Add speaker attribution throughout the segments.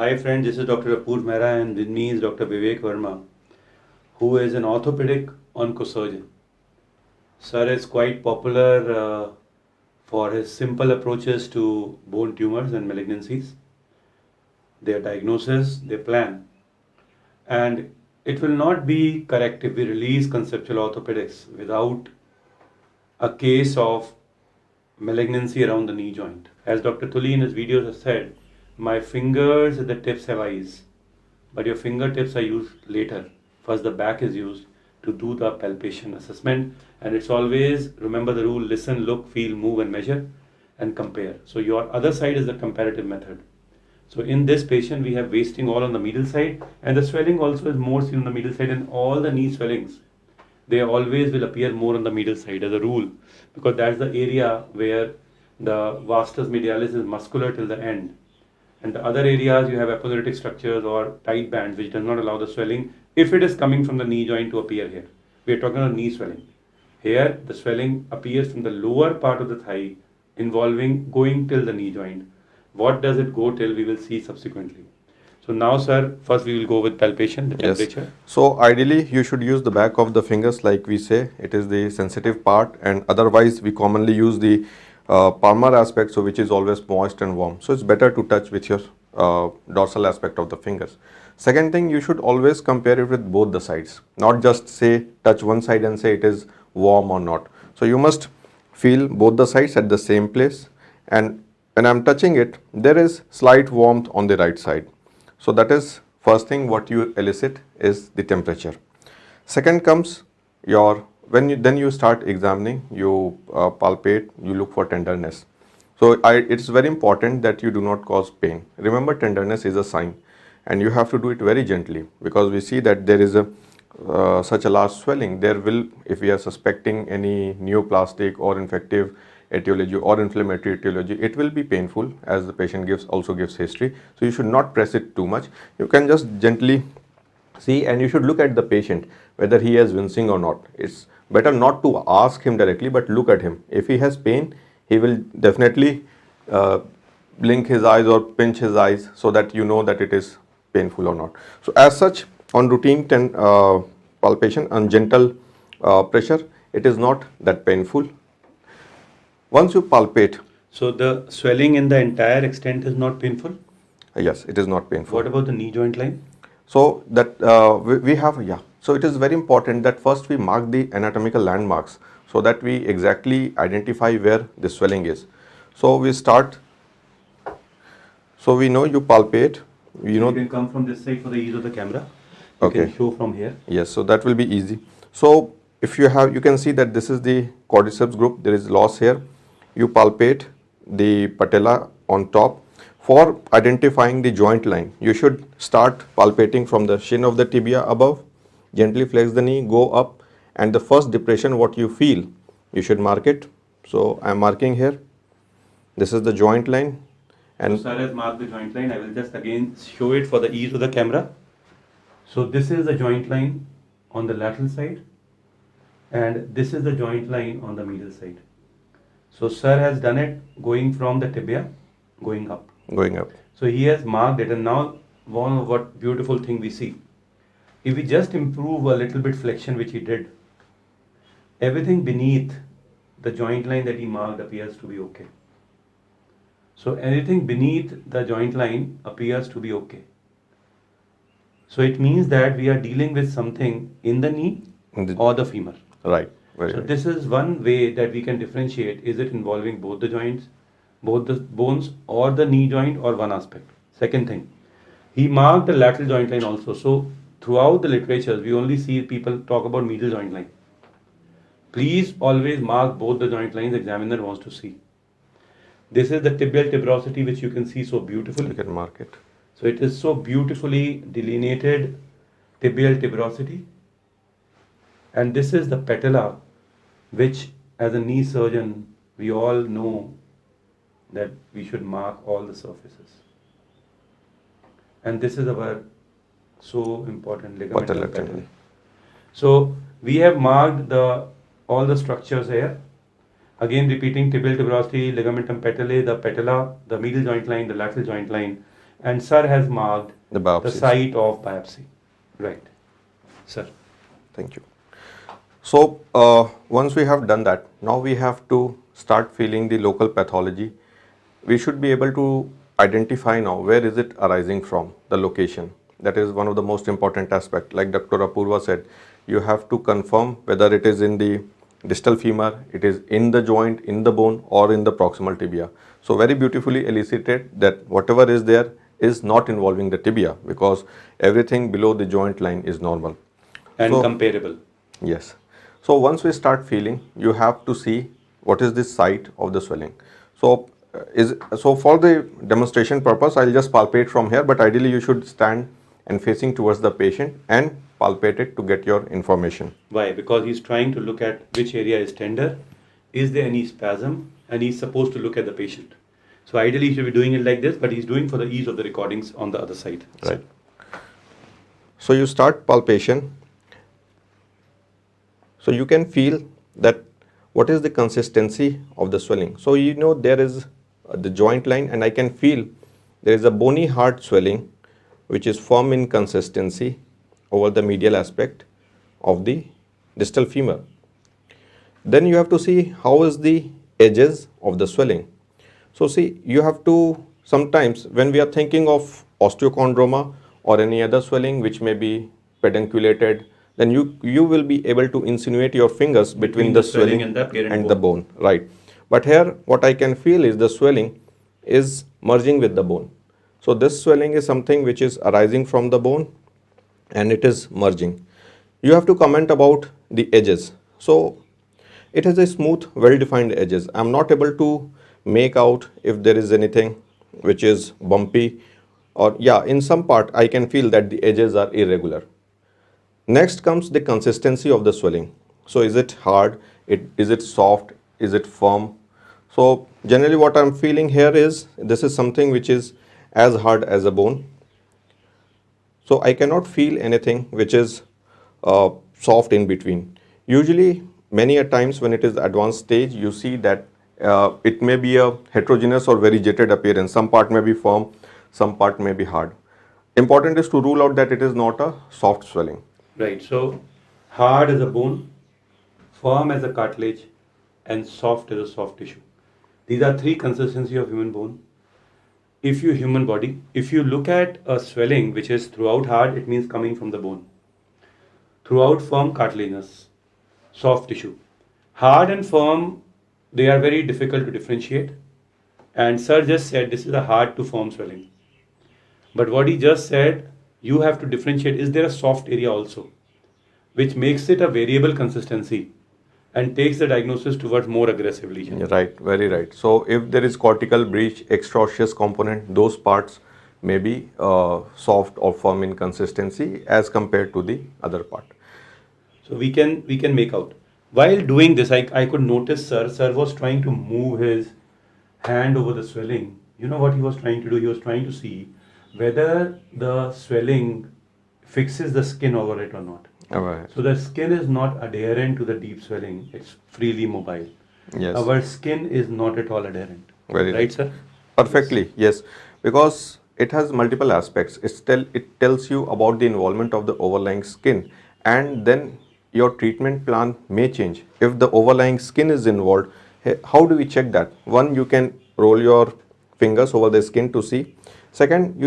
Speaker 1: Hi friends, this is Dr. Apoor Mehra and with me is Dr. Vivek Verma, who is an orthopedic oncosurgeon. Sir is quite popular for his simple approaches to bone tumors and malignancies, their diagnosis, their plan. And it will not be correct if we release conceptual orthopedics without a case of malignancy around the knee joint. As Dr. Tuli in his videos has said, my fingers at the tips have eyes, but your fingertips are used later. First, the back is used to do the palpation assessment, and it's always remember the rule: listen, look, feel, move, and measure, and compare. So, your other side is the comparative method. So, in this patient, we have wasting all on the middle side, and the swelling also is more seen on the middle side, and all the knee swellings they always will appear more on the middle side as a rule, because that's the area where the vastus medialis is muscular till the end, and the other areas you have aponeuritic structures or tight bands which does not allow the swelling if it is coming from the knee joint to appear here. We are talking about knee swelling. Here the swelling appears from the lower part of the thigh involving going till the knee joint. What does it go till, we will see subsequently. So now sir, first we will go with palpation, the
Speaker 2: Yes.
Speaker 1: temperature.
Speaker 2: So ideally, you should use the back of the fingers, like we say, it is the sensitive part, and otherwise we commonly use the palmar aspect, so which is always moist and warm. So it's better to touch with your dorsal aspect of the fingers. Second thing, you should always compare it with both the sides, not just say touch one side and say it is warm or not. So you must feel both the sides at the same place, and when I'm touching it, there is slight warmth on the right side. So that is first thing what you elicit is the temperature. Second comes your when you then you start examining, you palpate, you look for tenderness. So it's very important that you do not cause pain. Remember, tenderness is a sign, and you have to do it very gently, because we see that there is a such a large swelling. There will, if we are suspecting any neoplastic or infective etiology or inflammatory etiology, it will be painful, as the patient also gives history. So you should not press it too much. You can just gently see, and you should look at the patient whether he is wincing or not. It's better not to ask him directly, but look at him. If he has pain, he will definitely blink his eyes or pinch his eyes, so that you know that it is painful or not. So as such, on routine palpation and gentle pressure, it is not that painful. Once you palpate,
Speaker 1: So the swelling in the entire extent is not painful.
Speaker 2: yes, it is not painful.
Speaker 1: What about the knee joint line?
Speaker 2: So that we have, yeah. So it is very important that first we mark the anatomical landmarks, so that we exactly identify where the swelling is. So we start. So we know you palpate.
Speaker 1: You can come from this side for the ease of the camera. You
Speaker 2: Okay.
Speaker 1: can show from here.
Speaker 2: Yes, so that will be easy. So if you have, you can see that this is the quadriceps group. There is loss here. You palpate the patella on top. For identifying the joint line, you should start palpating from the shin of the tibia above, gently flex the knee, go up, and the first depression what you feel, you should mark it. So I am marking here. This is the joint line.
Speaker 1: And so sir has marked the joint line. I will just again show it for the ease of the camera. So this is the joint line on the lateral side, and this is the joint line on the medial side. So sir has done it going from the tibia going up.
Speaker 2: Going up.
Speaker 1: So he has marked it, and now one of what beautiful thing we see. If we just improve a little bit flexion, which he did, everything beneath the joint line that he marked appears to be okay. So anything beneath the joint line appears to be okay. So it means that we are dealing with something in the knee or the femur.
Speaker 2: Right. Very
Speaker 1: So
Speaker 2: right.
Speaker 1: this is one way that we can differentiate. Is it involving both the joints, both the bones, or the knee joint, or one aspect? Second thing, he marked the lateral joint line also. So throughout the literatures, we only see people talk about medial joint line. Please always mark both the joint lines examiner wants to see. This is the tibial tuberosity, which you can see so beautifully.
Speaker 2: You can mark it.
Speaker 1: So it is so beautifully delineated tibial tuberosity. And this is the patella, which as a knee surgeon, we all know that we should mark all the surfaces. And this is our so important ligament patellae. So we have marked all the structures here. Again repeating: tibial tuberosity, ligamentum patellae, the patella, the medial joint line, the lateral joint line. and sir has marked
Speaker 2: The
Speaker 1: the
Speaker 2: biopsy.
Speaker 1: site of biopsy. Right. Sir.
Speaker 2: Thank you. So once we have done that, now we have to start feeling the local pathology. We should be able to identify now where is it arising from, the location. That is one of the most important aspect. Like Dr. Apurva said, you have to confirm whether it is in the distal femur, it is in the joint, in the bone, or in the proximal tibia. So very beautifully elicited that whatever is there is not involving the tibia, because everything below the joint line is normal.
Speaker 1: And
Speaker 2: So-
Speaker 1: comparable.
Speaker 2: Yes. So once we start feeling, you have to see what is the site of the swelling. So for the demonstration purpose, I'll just palpate from here, but ideally you should stand and facing towards the patient and palpate it to get your information.
Speaker 1: Why? Because he's trying to look at which area is tender, is there any spasm, and he's supposed to look at the patient. So ideally he should be doing it like this, but he's doing for the ease of the recordings on the other side.
Speaker 2: Right. So you start palpation. So you can feel that what is the consistency of the swelling. So you know there is the joint line, and I can feel there is a bony hard swelling which is firm in consistency over the medial aspect of the distal femur. Then you have to see how is the edges of the swelling. So see, you have to sometimes when we are thinking of osteochondroma or any other swelling which may be pedunculated, then you will be able to insinuate your fingers between the swelling
Speaker 1: and the parent
Speaker 2: and the bone, right? But here what I can feel is the swelling is merging with the bone. So this swelling is something which is arising from the bone and it is merging. You have to comment about the edges. So it has a smooth, well-defined edges. I'm not able to make out if there is anything which is bumpy, or yeah, in some part I can feel that the edges are irregular. Next comes the consistency of the swelling. So is it hard? Is it soft? Is it firm? So generally what I'm feeling here is this is something which is as hard as a bone. So I cannot feel anything which is soft in between. Usually many a times when it is advanced stage, you see that it may be a heterogeneous or very jetted appearance. Some part may be firm, some part may be hard. Important is to rule out that it is not a soft swelling.
Speaker 1: Right. So hard as a bone, firm as a cartilage, and soft as a soft tissue. These are three consistency of human bone. If you look at a swelling which is throughout hard, it means coming from the bone. Throughout firm, cartilaginous, soft tissue. Hard and firm, they are very difficult to differentiate. And sir just said this is a hard to firm swelling. But what he just said, you have to differentiate, is there a soft area also? Which makes it a variable consistency and takes the diagnosis towards more aggressive lesion.
Speaker 2: Yeah, right, very right. So if there is cortical breach, extraosseous component, those parts may be soft or firm in consistency as compared to the other part.
Speaker 1: So we can make out. While doing this, I could notice sir was trying to move his hand over the swelling. You know what he was trying to do? He was trying to see whether the swelling fixes the skin over it or not.
Speaker 2: Right.
Speaker 1: So the skin is not adherent to the deep swelling, it's freely mobile.
Speaker 2: Yes.
Speaker 1: Our skin is not at all adherent.
Speaker 2: Very
Speaker 1: right, sir?
Speaker 2: Perfectly, yes. Because it has multiple aspects. It tells you about the involvement of the overlying skin, and then your treatment plan may change. If the overlying skin is involved, how do we check that? One, you can roll your fingers over the skin to see. Second,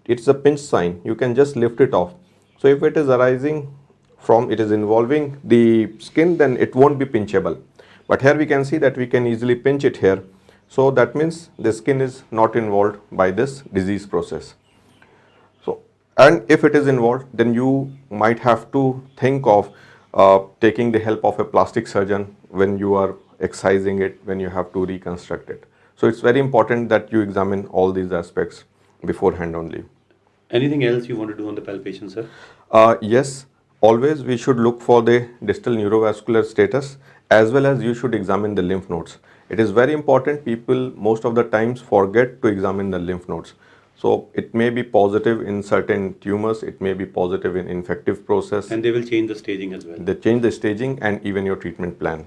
Speaker 2: it's a pinch sign. You can just lift it off. So if it is arising from, it is involving the skin, then it won't be pinchable. But here we can see that we can easily pinch it here. So that means the skin is not involved by this disease process. So, and if it is involved, then you might have to think of taking the help of a plastic surgeon when you are excising it, when you have to reconstruct it. So it's very important that you examine all these aspects beforehand only.
Speaker 1: Anything else you want to do on the palpation, sir?
Speaker 2: Yes, always we should look for the distal neurovascular status, as well as you should examine the lymph nodes. It is very important. People most of the times forget to examine the lymph nodes. So it may be positive in certain tumors, it may be positive in infective process.
Speaker 1: And they will change the staging as well.
Speaker 2: They change the staging and even your treatment plan.